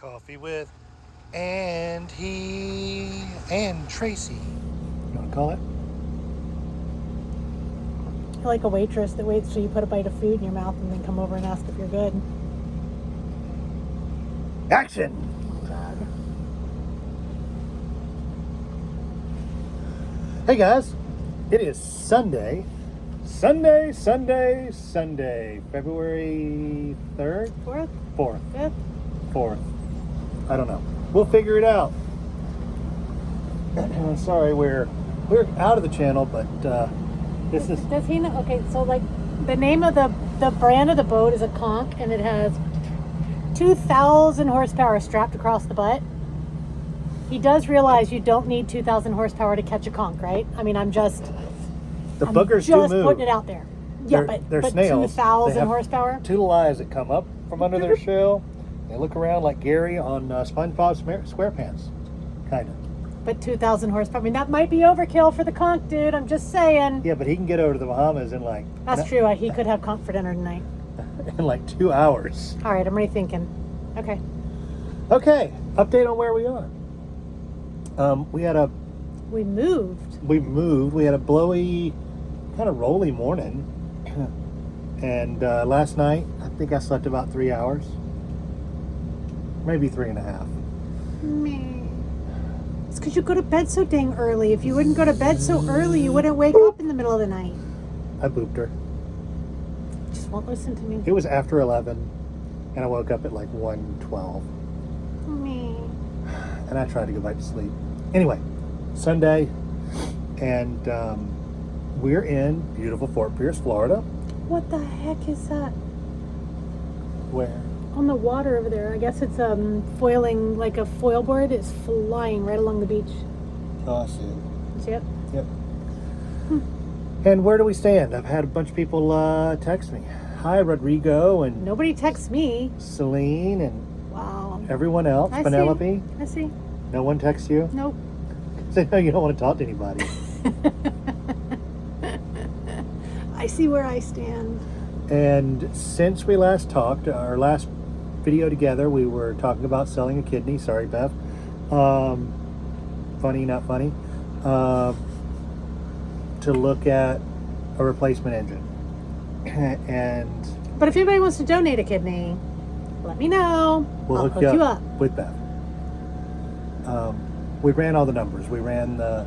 Coffee with Andy and Tracy. You want to call it? You're like a waitress that waits till you put a bite of food in your mouth and then come over and ask if you're good. Action! Oh, God. Hey guys, it is Sunday, February 3rd? 4th? 4th. 5th? 4th. I don't know. We'll figure it out. Sorry, we're out of the channel, but this is... Does he know? Okay, so like the name of the brand of the boat is a conch, and it has 2,000 horsepower strapped across the butt. He does realize you don't need 2,000 horsepower to catch a conch, right? I mean, I'm just boogers do move. putting it out there. Yeah, they're but snails. 2,000 horsepower? Two little eyes that come up from under their shell. They look around like Gary on SpongeBob SquarePants, kind of. But 2,000 horsepower. I mean, that might be overkill for the conch, dude. I'm just saying. Yeah, but he can get over to the Bahamas in like... That's true. He could have conch for dinner tonight. In like 2 hours. All right, I'm rethinking. Okay. Okay, update on where we are. We moved. We had a blowy, kind of rolly morning. And last night, I think I slept about 3 hours. Maybe 3.5. Me. It's because you go to bed so dang early. If you wouldn't go to bed so early, you wouldn't wake up in the middle of the night. I booped her. Just won't listen to me. It was after 11, and I woke up at like 1:12. Me. And I tried to go back to sleep. Anyway, Sunday, and we're in beautiful Fort Pierce, Florida. What the heck is that? Where? On the water over there. I guess it's foiling, like a foil board is flying right along the beach. Oh, I see it. You see it? Yep. And where do we stand? I've had a bunch of people text me. Hi, Rodrigo, and Nobody texts me. Celine, and Wow. everyone else. I Penelope. I see. No one texts you? Nope. They know you don't want to talk to anybody. I see where I stand. And since we last talked, our last video together, we were talking about selling a kidney. Sorry, Bev. Funny, not funny. To look at a replacement engine. But if anybody wants to donate a kidney, let me know. We'll I'll hook you up with Bev. We ran all the numbers. We ran the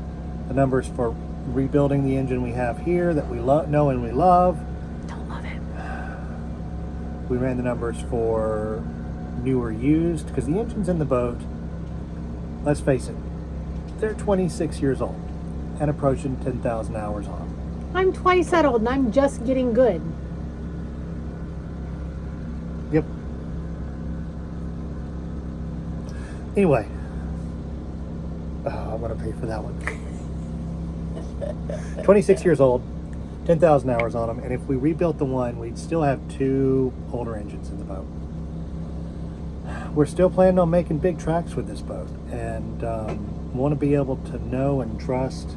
numbers for rebuilding the engine we have here that we know and we love. Don't love it. We ran the numbers for new or used, because the engines in the boat, let's face it, they're 26 years old and approaching 10,000 hours on them. I'm twice that old and I'm just getting good. Yep. Anyway, I'm going to pay for that one. 26 years old, 10,000 hours on them, and if we rebuilt the one, we'd still have 2 older engines in the boat. We're still planning on making big tracks with this boat, and want to be able to know and trust.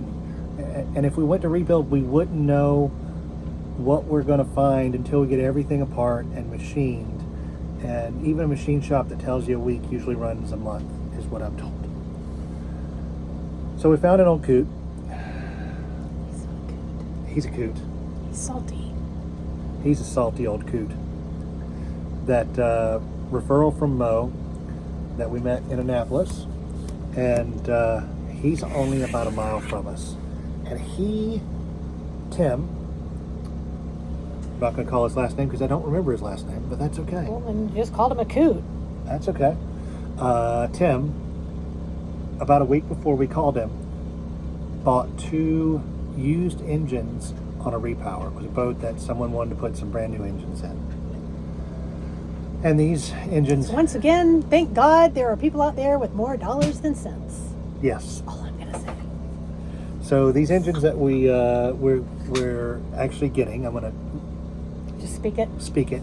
And if we went to rebuild, we wouldn't know what we're going to find until we get everything apart and machined. And even a machine shop that tells you a week usually runs a month, is what I'm told. So we found an old coot. He's a coot. He's salty. He's a salty old coot. That referral from Mo that we met in Annapolis, and he's only about a mile from us. And Tim, I'm not going to call his last name because I don't remember his last name, but that's okay. Well, and you just called him a coot. That's okay. Tim, about a week before we called him, bought 2 used engines on a repower. It was a boat that someone wanted to put some brand new engines in. And these engines... Once again, thank God there are people out there with more dollars than cents. Yes. All I'm going to say. So these engines that we're actually getting, I'm going to... Just speak it. Speak it.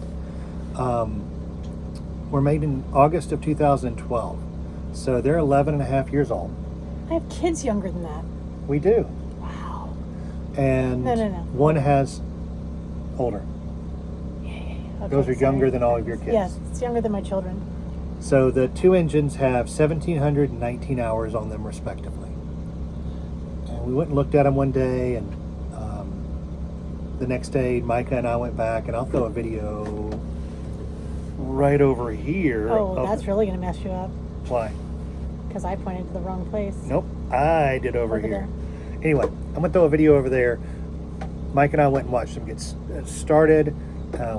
Were made in August of 2012. So they're 11 and a half years old. I have kids younger than that. We do. Wow. And No. one has older. Yeah. Okay, Those are younger than all of your kids. Yes, it's younger than my children. So the two engines have 1,719 hours on them respectively. And we went and looked at them one day, and the next day Micah and I went back, and I'll throw a video right over here. Oh, that's really going to mess you up. Why? Because I pointed to the wrong place. Nope, I did over Over here. Anyway, I'm going to throw a video over there. Mike and I went and watched them get started.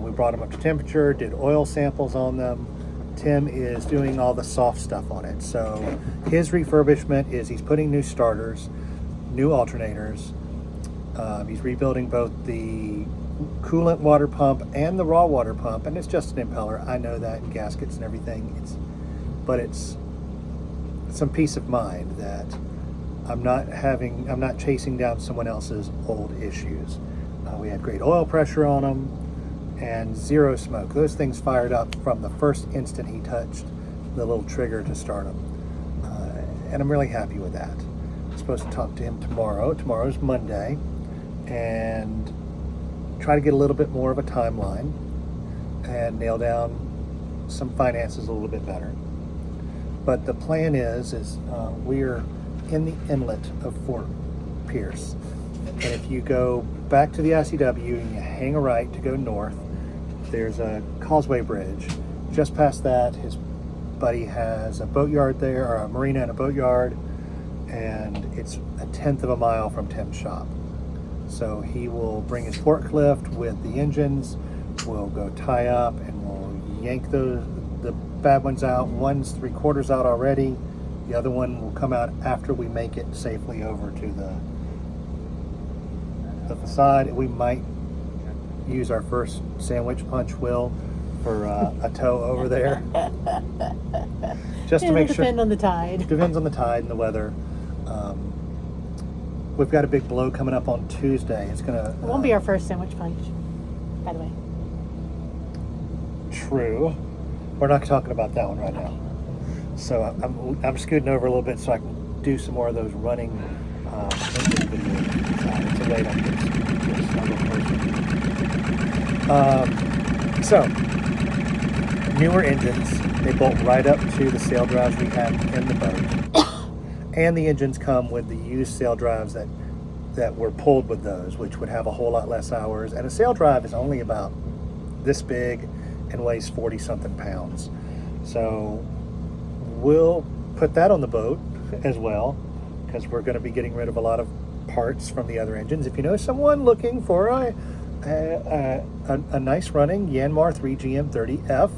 We brought them up to temperature, did oil samples on them. Tim is doing all the soft stuff on it. So his refurbishment is he's putting new starters, new alternators. He's rebuilding both the coolant water pump and the raw water pump, and it's just an impeller. I know that, and gaskets and everything. But it's some peace of mind that I'm not chasing down someone else's old issues. We had great oil pressure on them and zero smoke. Those things fired up from the first instant he touched the little trigger to start them. And I'm really happy with that. I'm supposed to talk to him tomorrow. Tomorrow's Monday. And try to get a little bit more of a timeline and nail down some finances a little bit better. But the plan is we're in the inlet of Fort Pierce. And if you go back to the ICW and you hang a right to go north, there's a causeway bridge. Just past that, his buddy has a boatyard there, or a marina and a boatyard, and it's a 1/10 of a mile from Tim's shop. So he will bring his forklift with the engines. We'll go tie up and we'll yank the bad ones out. One's 3/4 out already. The other one will come out after we make it safely over to the facade. We might use our first sandwich punch wheel for a tow over there. Just to make sure. Depends on the tide. Depends on the tide and the weather. We've got a big blow coming up on Tuesday. It's gonna. It won't be our first sandwich punch, by the way. True. We're not talking about that one right now. So I'm scooting over a little bit so I can do some more of those running engine videos. It's a wait on this. So newer engines, they bolt right up to the sail drives we have in the boat. And the engines come with the used sail drives that were pulled with those, which would have a whole lot less hours. And a sail drive is only about this big and weighs 40-something pounds. So we'll put that on the boat as well, because we're going to be getting rid of a lot of parts from the other engines. If you know someone looking for a nice running Yanmar 3GM30F,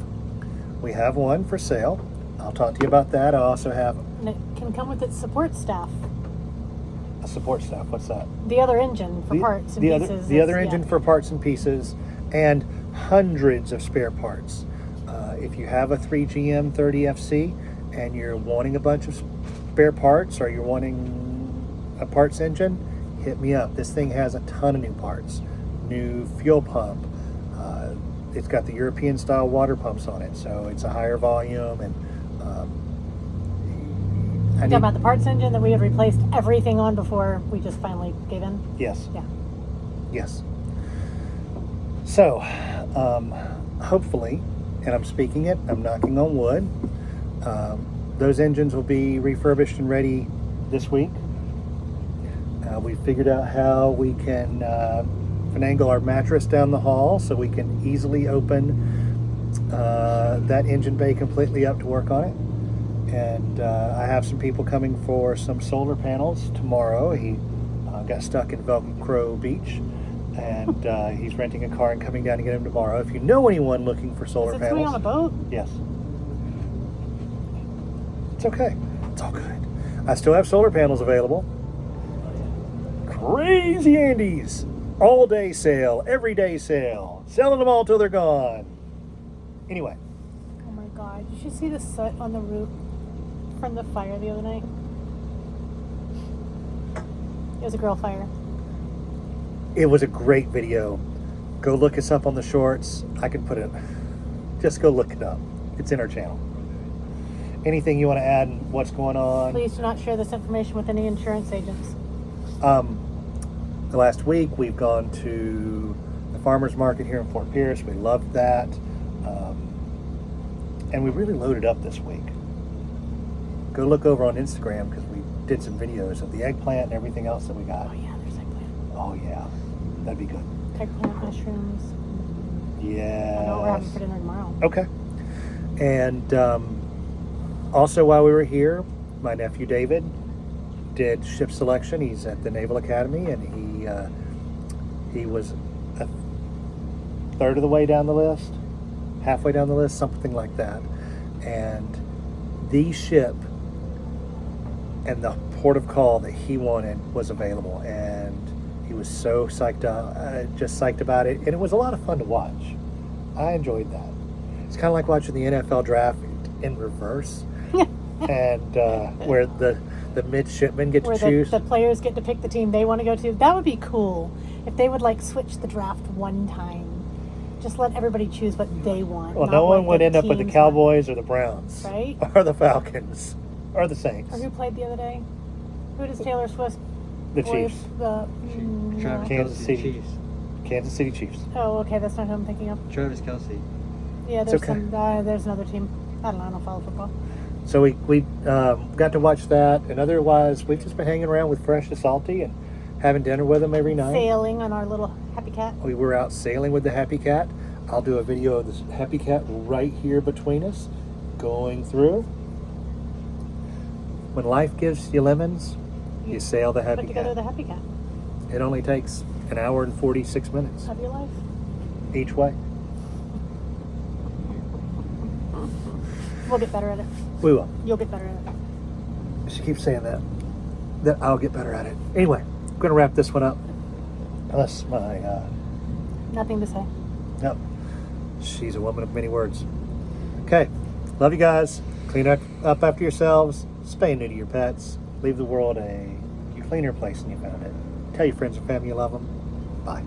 we have one for sale. I'll talk to you about that. I also have... And it can come with its support staff. A support staff? What's that? The other engine for parts and pieces. The other engine for parts and pieces, and hundreds of spare parts. If you have a 3GM30FC and you're wanting a bunch of spare parts, or you're wanting a parts engine, hit me up. This thing has a ton of new parts. New fuel pump. It's got the European style water pumps on it, so it's a higher volume. And You're talking about the parts engine that we had replaced everything on before we just finally gave in? Yes. Yeah. Yes. So, hopefully, and I'm speaking it, I'm knocking on wood, those engines will be refurbished and ready this week. We figured out how we can finagle our mattress down the hall so we can easily open that engine bay completely up to work on it. And I have some people coming for some solar panels tomorrow. He got stuck in Velcro Beach, and he's renting a car and coming down to get him tomorrow. If you know anyone looking for solar Is it panels... coming on a boat? Yes. It's okay. It's all good. I still have solar panels available. Crazy Andy's. All day sale. Every day sale. Selling them all till they're gone. Anyway. Oh my god. Did you see the soot on the roof from the fire the other night? It was a grill fire. It was a great video. Go look us up on the shorts. I can put it... Just go look it up. It's in our channel. Anything you want to add? What's going on? Please do not share this information with any insurance agents. The last week we've gone to the farmers market here in Fort Pierce. We loved that. And we really loaded up this week. Go look over on Instagram because we did some videos of the eggplant and everything else that we got. Oh yeah, there's eggplant. Oh yeah, that'd be good. Eggplant, mushrooms. Yeah. I know what we're having for dinner tomorrow. Okay. And also while we were here, my nephew David did ship selection. He's at the Naval Academy, and he was a third of the way down the list, halfway down the list, something like that. And the ship and the port of call that he wanted was available, and he was so psyched about it, and it was a lot of fun to watch. I enjoyed that. It's kind of like watching the NFL draft in reverse, and where the midshipmen get to choose. The players get to pick the team they want to go to. That would be cool if they would like switch the draft one time. Just let everybody choose what they want. Well, no one would end up with the Cowboys or the Browns, right? Or the Falcons, or the Saints. Or who played the other day? Who does Taylor Swift? The Chiefs. Kansas City Chiefs. Kansas City Chiefs. Oh, okay, that's not who I'm thinking of. Travis Kelce. Yeah, It's there's okay. there's another team. I don't know. I don't follow football. So we got to watch that, and otherwise we've just been hanging around with Fresh and Salty and having dinner with them every night. Sailing on our little Happy Cat. We were out sailing with the Happy Cat. I'll do a video of this Happy Cat right here between us, going through. When life gives you lemons, you sail the Happy Put together Cat. the Happy Cat It only takes an hour and 46 minutes of your life. each way. We'll get better at it. We will. You'll get better at it. She keeps saying that I'll get better at it. Anyway, I'm going to wrap this one up. Unless my, Nothing to say. no, she's a woman of many words. Okay, love you guys. Clean up after yourselves. Spay and neuter your pets. Leave the world a cleaner place than you found it. Tell your friends and family you love them. Bye.